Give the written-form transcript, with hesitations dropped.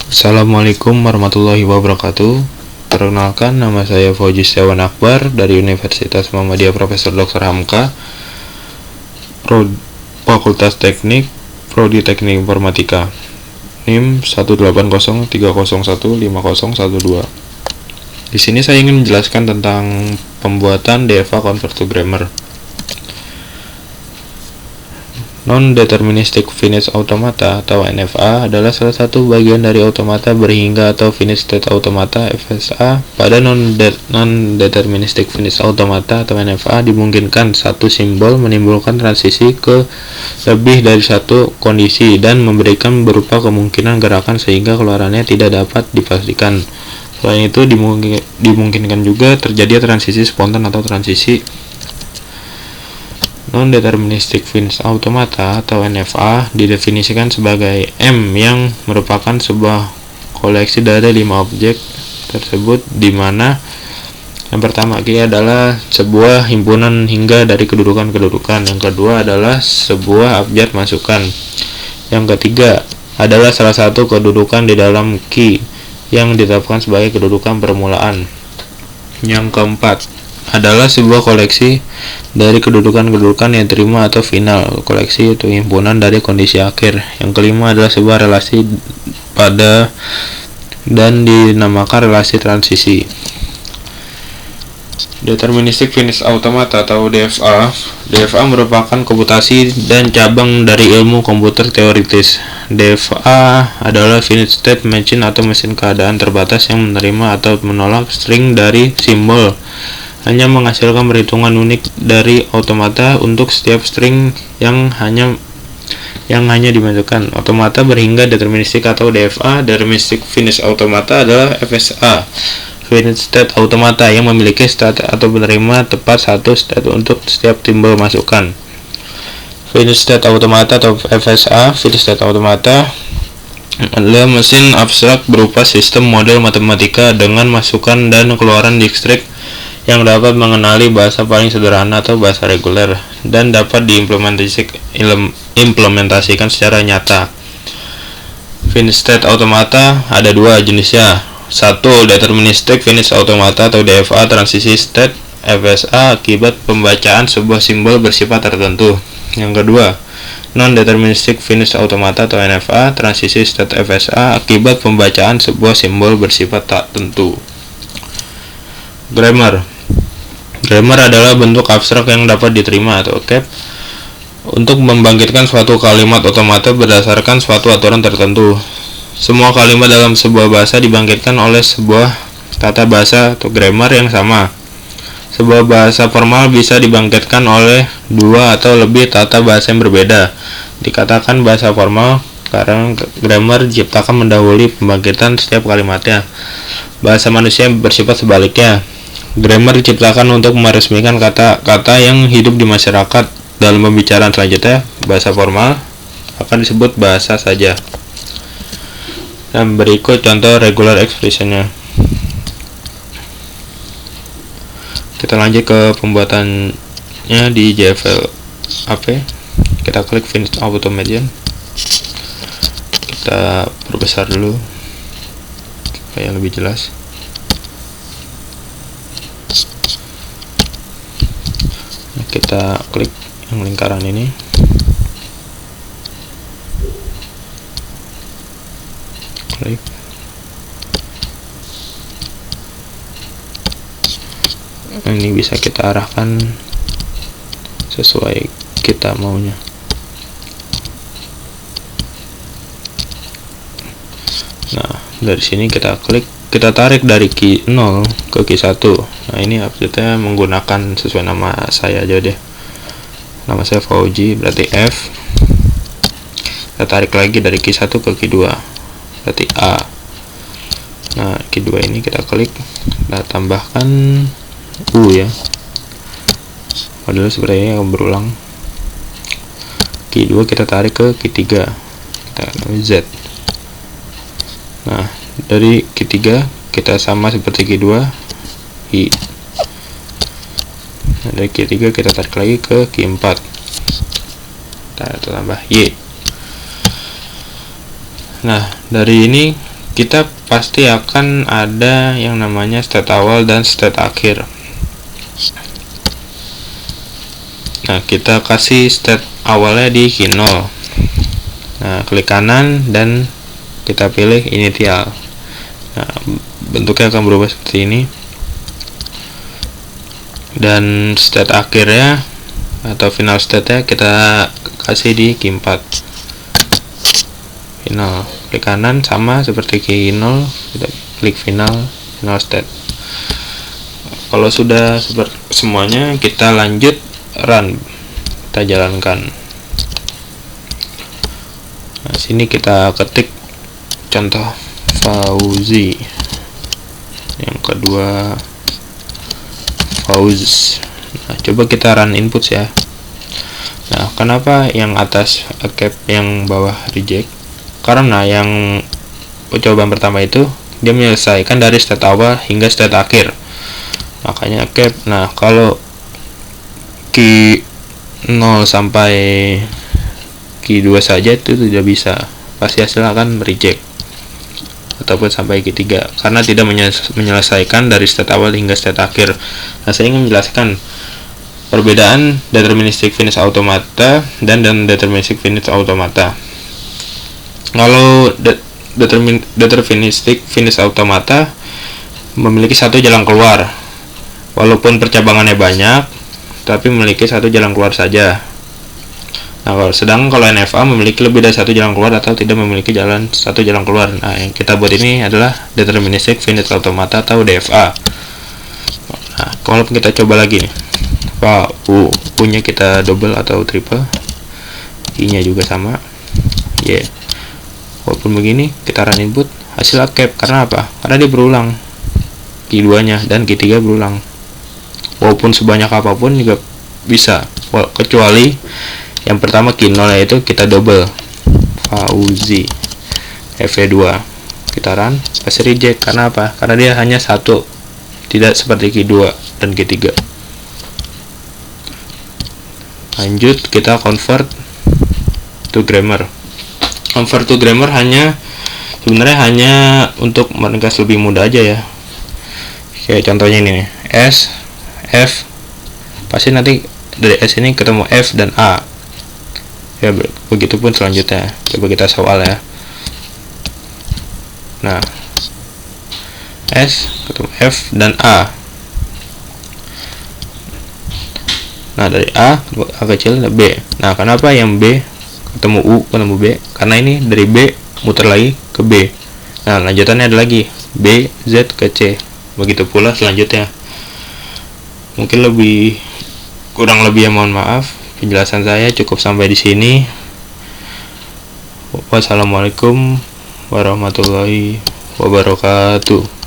Assalamualaikum warahmatullahi wabarakatuh. Perkenalkan, nama saya Fauji Setiawan Akbar dari Universitas Muhammadiyah Profesor Dr. Hamka, Fakultas Teknik, Prodi Teknik Informatika, NIM 18030150112. Di sini saya ingin menjelaskan tentang pembuatan DFA Convert to Grammar. Non-Deterministic Finite Automata atau NFA adalah salah satu bagian dari automata berhingga atau Finite State Automata (FSA). Pada Non-Deterministic Finite Automata atau NFA dimungkinkan satu simbol menimbulkan transisi ke lebih dari satu kondisi dan memberikan berupa kemungkinan gerakan sehingga keluarannya tidak dapat dipastikan. Selain itu dimungkinkan juga terjadi transisi spontan atau transisi. Non-Deterministic Finite Automata atau NFA didefinisikan sebagai M yang merupakan sebuah koleksi dari 5 objek tersebut, di mana yang pertama adalah sebuah himpunan hingga dari kedudukan-kedudukan, yang kedua adalah sebuah abjad masukan, yang ketiga adalah salah satu kedudukan di dalam key yang ditetapkan sebagai kedudukan permulaan, yang keempat adalah sebuah koleksi dari kedudukan-kedudukan yang terima atau final, koleksi itu himpunan dari kondisi akhir. Yang kelima adalah sebuah relasi pada dan dinamakan relasi transisi. Deterministic Finite Automata atau DFA. DFA merupakan komputasi dan cabang dari ilmu komputer teoritis. DFA adalah finite state machine atau mesin keadaan terbatas yang menerima atau menolak string dari simbol, hanya menghasilkan perhitungan unik dari automata untuk setiap string yang hanya dimasukkan. Automata berhingga deterministik atau DFA. Deterministic Finite Automata adalah FSA, Finite State Automata, yang memiliki state atau menerima tepat satu state untuk setiap simbol masukan. Finite State Automata atau FSA, Finite State Automata adalah mesin abstrak berupa sistem model matematika dengan masukan dan keluaran distrik yang dapat mengenali bahasa paling sederhana atau bahasa reguler dan dapat diimplementasikan secara nyata. Finite State Automata ada dua jenisnya. Satu, Deterministic Finite Automata atau DFA transisi state FSA akibat pembacaan sebuah simbol bersifat tertentu. Yang kedua, Non-Deterministic Finite Automata atau NFA transisi state FSA akibat pembacaan sebuah simbol bersifat tak tentu. Grammar adalah bentuk abstrak yang dapat diterima atau cap untuk membangkitkan suatu kalimat otomata berdasarkan suatu aturan tertentu. Semua kalimat dalam sebuah bahasa dibangkitkan oleh sebuah tata bahasa atau grammar yang sama. Sebuah bahasa formal bisa dibangkitkan oleh dua atau lebih tata bahasa yang berbeda. Dikatakan bahasa formal karena grammar diciptakan mendahului pembangkitan setiap kalimatnya. Bahasa manusia bersifat sebaliknya. Grammar diciptakan untuk meresmikan kata-kata yang hidup di masyarakat. Dalam pembicaraan selanjutnya, bahasa formal akan disebut bahasa saja. Dan berikut contoh regular expressionnya. Kita lanjut ke pembuatannya di JFL AP. Kita klik Finish Automation. Kita perbesar dulu supaya lebih jelas. Kita klik yang lingkaran ini. Klik. Ini bisa kita arahkan sesuai kita maunya. Nah, dari sini kita klik, kita tarik dari key 0 ke key 1. Nah, ini update-nya menggunakan sesuai nama saya aja deh. Nama saya Fauji, berarti F. Kita tarik lagi dari key 1 ke key 2, berarti A. Nah, key 2 ini kita klik, kita tambahkan U ya. Padahal sebenarnya berulang. Key 2 kita tarik ke key 3, kita Z. Nah, dari key 3 kita sama seperti key 2, I. Nah, dari key 3 kita tarik lagi ke key 4, kita tambah Y. Nah, dari ini kita pasti akan ada yang namanya state awal dan state akhir. Nah, kita kasih state awalnya di key 0. Nah, klik kanan dan kita pilih initial. Nah, bentuknya akan berubah seperti ini. Dan state akhirnya atau final state-nya kita kasih di key 4. Final, klik kanan sama seperti key 0, kita klik final state. Kalau sudah seperti semuanya, kita lanjut run, kita jalankan. Nah, sini kita ketik contoh Fauzi, yang kedua Fauz. Nah, coba kita run input ya. Nah, kenapa yang atas accept, yang bawah reject? Karena yang percobaan pertama itu dia menyelesaikan dari state awal hingga state akhir, makanya accept. Nah, kalau key 0 sampai key 2 saja itu tidak bisa, pasti hasil akan reject, ataupun sampai key 3 karena tidak menyelesaikan dari state awal hingga state akhir. Nah, saya ingin menjelaskan perbedaan deterministic finish automata dan deterministic finish automata. Kalau deterministic finish automata memiliki satu jalan keluar, walaupun percabangannya banyak tapi memiliki satu jalan keluar saja. Nah, sedangkan kalau NFA memiliki lebih dari satu jalan keluar atau tidak memiliki satu jalan keluar. Nah, yang kita buat ini adalah deterministic finish automata atau DFA. Nah, kalau kita coba lagi nih, U-nya kita double atau triple, I-nya juga sama. Walaupun begini, kita run input, hasil accept. Karena apa? Karena dia berulang, key 2-nya dan key 3 berulang. Walaupun sebanyak apapun juga bisa, kecuali yang pertama key 0 yaitu kita double Fauzi FV2, kita run, pasti reject. Karena apa? Karena dia hanya satu, tidak seperti key 2 dan key 3. Lanjut, kita convert to grammar. Convert to grammar sebenarnya hanya untuk meringkas lebih mudah aja ya. Kayak contohnya ini nih, S, F, pasti nanti dari S ini ketemu F dan A ya, begitupun selanjutnya. Coba kita soal ya. Nah, S ketemu F dan A. Nah, dari A kecil ada B. Nah, kenapa yang B ketemu U ketemu B? Karena ini dari B muter lagi ke B. Nah, lanjutannya ada lagi B, Z ke C. Begitu pula selanjutnya. Mungkin kurang lebih ya, mohon maaf. Penjelasan saya cukup sampai di sini. Wassalamualaikum warahmatullahi wabarakatuh.